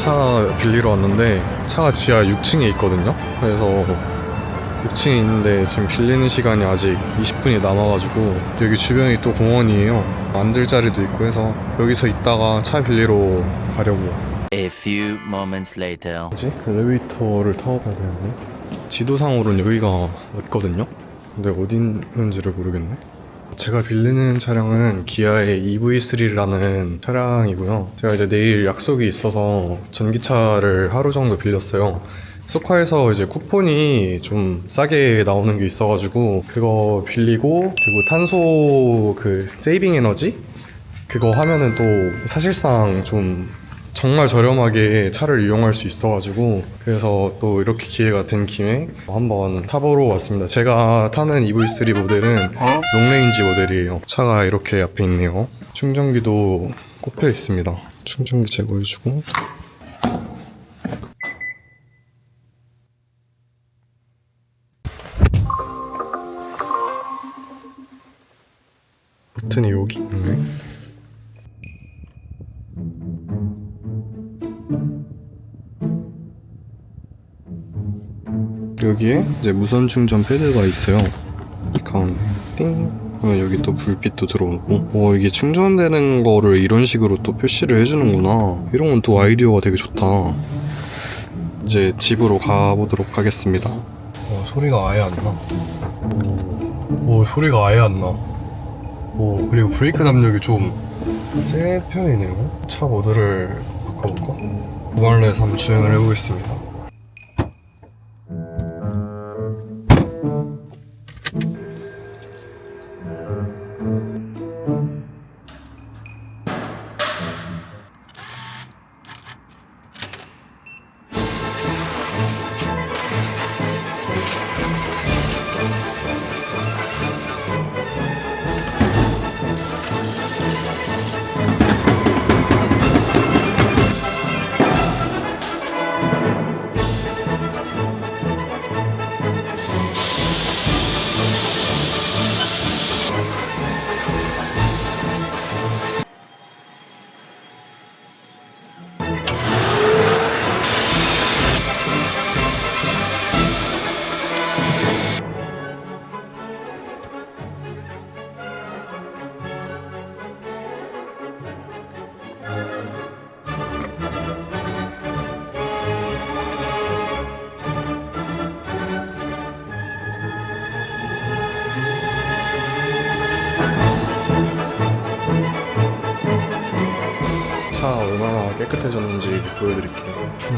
차 빌리러 왔는데 차가 지하 6층에 있거든요. 그래서 6층에 있는데 지금 빌리는 시간이 아직 20분이 남아가지고 여기 주변이 또 공원이에요. 앉을 자리도 있고 해서 여기서 있다가 차 빌리러 가려고. A few moments later. 뭐지? 엘리베이터를 타고 가야 되는데 지도상으로는 여기가 맞거든요. 근데 어디 있는지를 모르겠네. 제가 빌리는 차량은 기아의 EV3라는 차량이고요. 제가 이제 내일 약속이 있어서 전기차를 하루 정도 빌렸어요. 소카에서 이제 쿠폰이 좀 싸게 나오는 게 있어가지고 그거 빌리고, 그리고 탄소 그 세이빙 에너지 그거 하면은 또 사실상 좀 정말 저렴하게 차를 이용할 수 있어가지고, 그래서 또 이렇게 기회가 된 김에 한번 타보러 왔습니다. 제가 타는 EV3 모델은 롱레인지 모델이에요. 차가 이렇게 앞에 있네요. 충전기도 꼽혀 있습니다. 충전기 제거해주고, 버튼이 여기 있네. 여기에 이제 무선 충전 패드가 있어요. 이 가운데 띵 하면 여기 또 불빛도 들어오고, 이게 충전되는 거를 이런 식으로 또 표시를 해주는구나. 이런 건 또 아이디어가 되게 좋다. 이제 집으로 가보도록 하겠습니다. 소리가 아예 안 나. 소리가 아예 안 나. 그리고 브레이크 담력이 좀 센 편이네요. 차 모드를 바꿔볼까? 무한레에서 한번 주행을 해보겠습니다. 얼마나 깨끗해졌는지 보여드릴게요.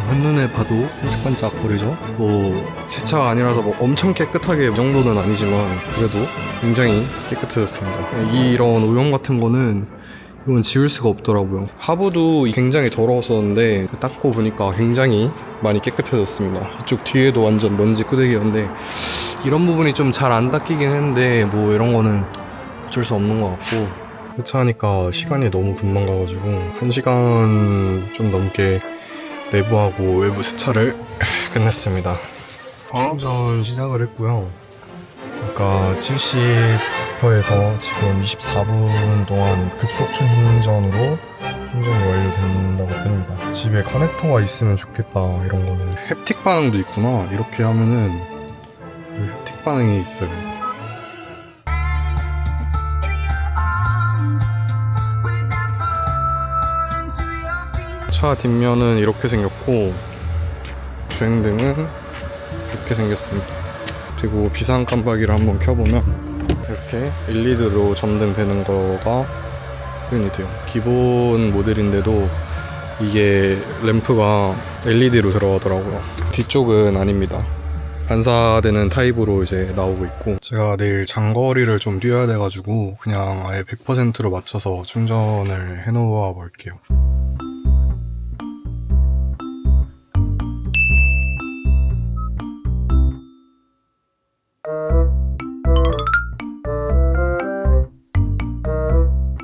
한눈에 봐도 반짝반짝거리죠? 제 차가 아니라서 엄청 깨끗하게 이 정도는 아니지만 그래도 굉장히 깨끗해졌습니다. 이런 오염 같은 거는 이건 지울 수가 없더라고요. 하부도 굉장히 더러웠었는데 닦고 보니까 굉장히 많이 깨끗해졌습니다. 이쪽 뒤에도 완전 먼지 꾸대기였는데 이런 부분이 좀 잘 안 닦이긴 했는데 이런 거는 어쩔 수 없는 것 같고, 세차하니까 시간이 너무 금방 가가지고 1시간 좀 넘게 내부하고 외부 세차를 끝냈습니다. 충전 시작을 했고요. 그러니까 70%에서 지금 24분 동안 급속 충전으로 충전이 완료된다고 뜹니다. 집에 커넥터가 있으면 좋겠다. 이런 거는 햅틱 반응도 있구나. 이렇게 하면은 햅틱 반응이 있어요. 차 뒷면은 이렇게 생겼고 주행등은 이렇게 생겼습니다. 그리고 비상 깜빡이를 한번 켜보면 이렇게 LED로 점등되는 거가 표현이 돼요. 기본 모델인데도 이게 램프가 LED로 들어가더라고요. 뒤쪽은 아닙니다. 반사되는 타입으로 이제 나오고 있고, 제가 내일 장거리를 좀 뛰어야 돼가지고 그냥 아예 100%로 맞춰서 충전을 해놓아 볼게요.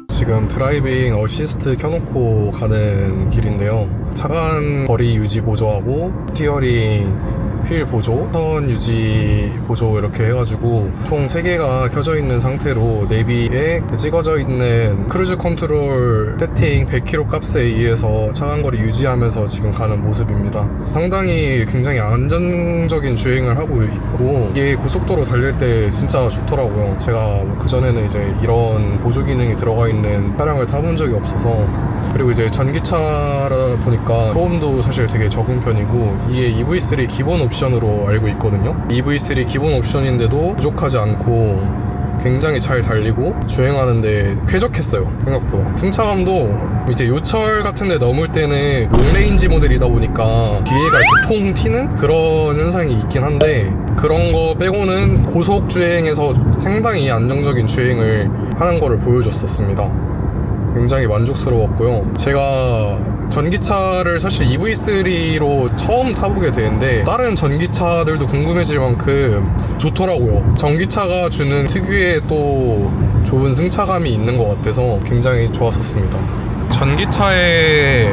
지금 드라이빙 어시스트 켜놓고 가는 길인데요. 차간 거리 유지 보조하고 스티어링 휠 보조, 선 유지 보조 이렇게 해가지고 총 3개가 켜져 있는 상태로 내비에 찍어져 있는 크루즈 컨트롤 세팅 100km 값에 의해서 차간거리 유지하면서 지금 가는 모습입니다. 상당히 굉장히 안정적인 주행을 하고 있고 이게 고속도로 달릴 때 진짜 좋더라고요. 제가 그전에는 이제 이런 보조 기능이 들어가 있는 차량을 타본 적이 없어서, 그리고 이제 전기차라 보니까 소음도 사실 되게 적은 편이고 이게 EV3 기본 옵션으로 알고 있거든요. EV3 기본 옵션인데도 부족하지 않고 굉장히 잘 달리고 주행하는데 쾌적했어요. 생각보다 승차감도 이제 요철 같은 데 넘을 때는 롱레인지 모델이다 보니까 뒤에가 이렇게 통 튀는 그런 현상이 있긴 한데, 그런 거 빼고는 고속 주행에서 상당히 안정적인 주행을 하는 거를 보여줬었습니다. 굉장히 만족스러웠고요. 제가 전기차를 사실 EV3로 처음 타보게 되는데 다른 전기차들도 궁금해질 만큼 좋더라고요. 전기차가 주는 특유의 또 좋은 승차감이 있는 것 같아서 굉장히 좋았었습니다. 전기차의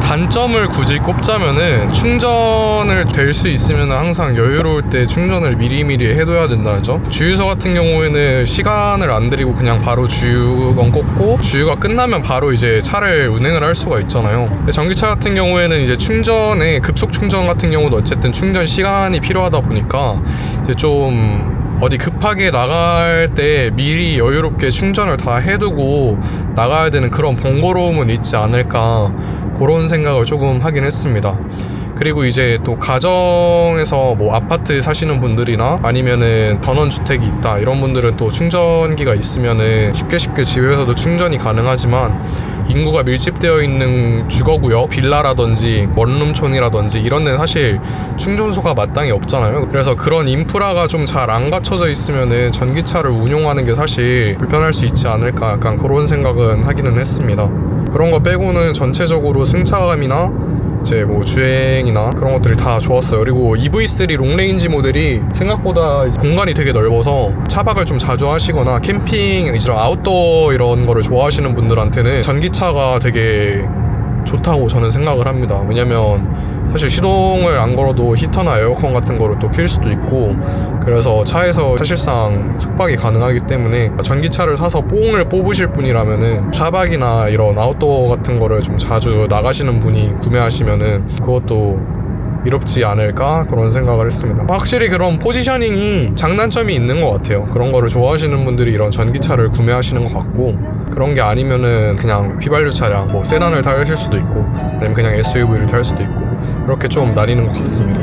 단점을 굳이 꼽자면은 충전을 될 수 있으면 항상 여유로울 때 충전을 미리미리 해둬야 된다는 점. 주유소 같은 경우에는 시간을 안 들이고 그냥 바로 주유건 꽂고 주유가 끝나면 바로 이제 차를 운행을 할 수가 있잖아요. 근데 전기차 같은 경우에는 이제 충전에 급속 충전 같은 경우도 어쨌든 충전 시간이 필요하다 보니까 이제 좀 어디 급하게 나갈 때 미리 여유롭게 충전을 다 해두고 나가야 되는 그런 번거로움은 있지 않을까, 그런 생각을 조금 하긴 했습니다. 그리고 이제 또 가정에서 뭐 아파트 사시는 분들이나 아니면은 전원주택이 있다 이런 분들은 또 충전기가 있으면은 쉽게 집에서도 충전이 가능하지만 인구가 밀집되어 있는 주거구역, 빌라라든지 원룸촌이라든지 이런 데는 사실 충전소가 마땅히 없잖아요. 그래서 그런 인프라가 좀 잘 안 갖춰져 있으면은 전기차를 운용하는 게 사실 불편할 수 있지 않을까, 약간 그런 생각은 하기는 했습니다. 그런 거 빼고는 전체적으로 승차감이나 이제 뭐 주행이나 그런 것들이 다 좋았어요. 그리고 EV3 롱레인지 모델이 생각보다 공간이 되게 넓어서 차박을 좀 자주 하시거나 캠핑, 이런 아웃도어 이런 거를 좋아하시는 분들한테는 전기차가 되게 좋다고 저는 생각을 합니다. 왜냐면 사실 시동을 안 걸어도 히터나 에어컨 같은 거를 또 킬 수도 있고, 그래서 차에서 사실상 숙박이 가능하기 때문에 전기차를 사서 뽕을 뽑으실 분이라면은 차박이나 이런 아웃도어 같은 거를 좀 자주 나가시는 분이 구매하시면은 그것도 이롭지 않을까, 그런 생각을 했습니다. 확실히 그런 포지셔닝이 장단점이 있는 것 같아요. 그런 거를 좋아하시는 분들이 이런 전기차를 구매하시는 것 같고, 그런 게 아니면은 그냥 휘발유 차량, 뭐 세단을 타실 수도 있고 아니면 그냥 SUV를 탈 수도 있고, 그렇게 좀 나뉘는 것 같습니다.